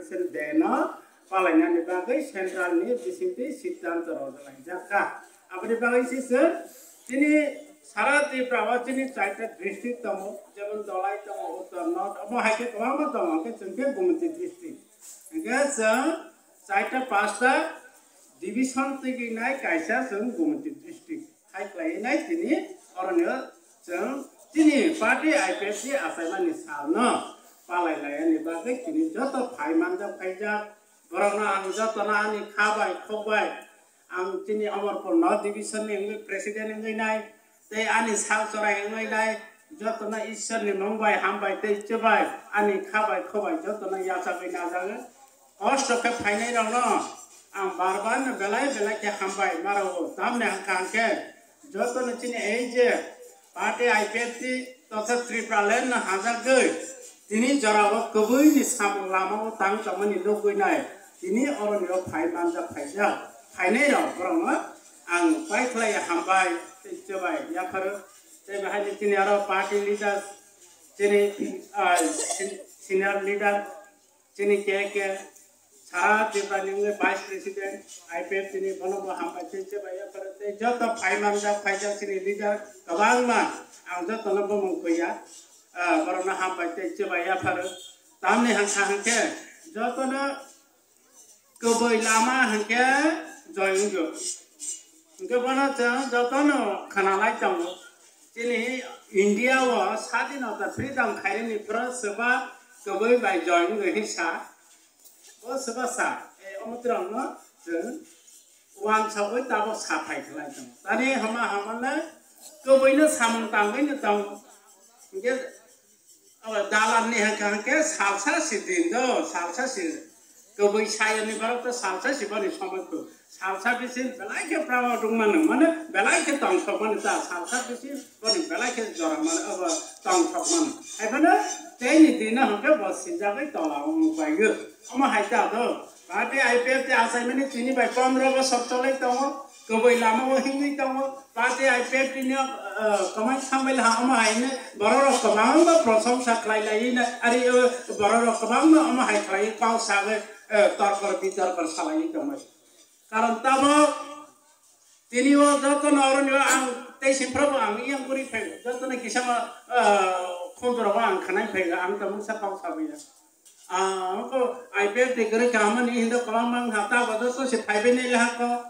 permission dena palainan bagai central ni bisiti siddhant rodalai jaka apni bagai sise tini সারা ত্রিপুরাবাসী চারটা district তম যেমন দলাই তম উত্তর নর্থ আম হাইকে কমাম তম কে চুনকে গুমতি ডিস্ট্রিক্ট গেছ চারটা পাঁচটা ডিভিশন থেকে নাই কাইসা जों গুমতি ডিস্ট্রিক্ট হাইক্লাই নাই তিনি অরণ্য जों তিনি পার্টি আইপিএসসি আসাইমানি সালনো পালাইলায়ানি বাগै তিনি যত ফাইমানজা ফাইজা বরনা আং যতনা আনি খাবাই খবাই আং তিনি অমরপুর নর্থ ডিভিশনनि প্রেসিডেন্ট नङै নাই tei ani sang sorai ngai dai jotona ishwar ni mongbai hambai tei chebai ani khabai khobai jotona yasabai na jaga kosto ke phainai rong no ang barbar na belai belai ke hambai maro tamne hangkan ke jotona chini ei je party IPFC totha Tripuraland na hajar gei tini jorabo kobui ni samung lama tang chamani logoi nai tini oronio phai manja phaija phainai rong rong ang pai khlai hambai coba ya baru saya bahas di sini ada party leader sini senior leader sini ke saat dibanding vice president IPF sini bono hampa coba ya baru saya jauh payman dah payah sini leader kebang mah angda tono bomong ya baru na hampa coba ya baru tamne hang ke jauh tono keboi lama hangke join jo Gimana cang, jatuhnya kenalai cang, ini India wah स्वाधीनता freedom kali ni pernah sebab kebai bayi join gini sah, oh sebab sah, terang no, cang, wan sahaja tahu sah pai kelai cang, tadi hama na kebai na samung tanggai na cang, mungkin dalam ni hang ke salsa sidin do, salsa sidin, kebai saya ni baru tu salsa siapa ni sama tu. Salsa bisin belai ke prawa rumah mana belai ke tong sok mana ta salsa bisin bani belai ke jorang mana apa tong sok mana hai mana teni dina hangke bos sinjabai tola bai ge ama hai ta do party IPF te asai mani chini bai 15 bosor cholai tong koboi lama o hingi tong party IPF ni kamai sambai ha ama hai ne bororo kamang ba prasangsa khlai lai na ari bororo kamang ama hai khlai pau sabe tarkar bitarkar salai tong Karena tamu tini wo jatuh orang ni ang tesi prabu ang yang kuri peg jatuh ni kisah kontor ang kanai peg ang tamu sapau sabiya ang ko IPF dekere kaman ni hindu kaman hata bados so si 5 ni lah ko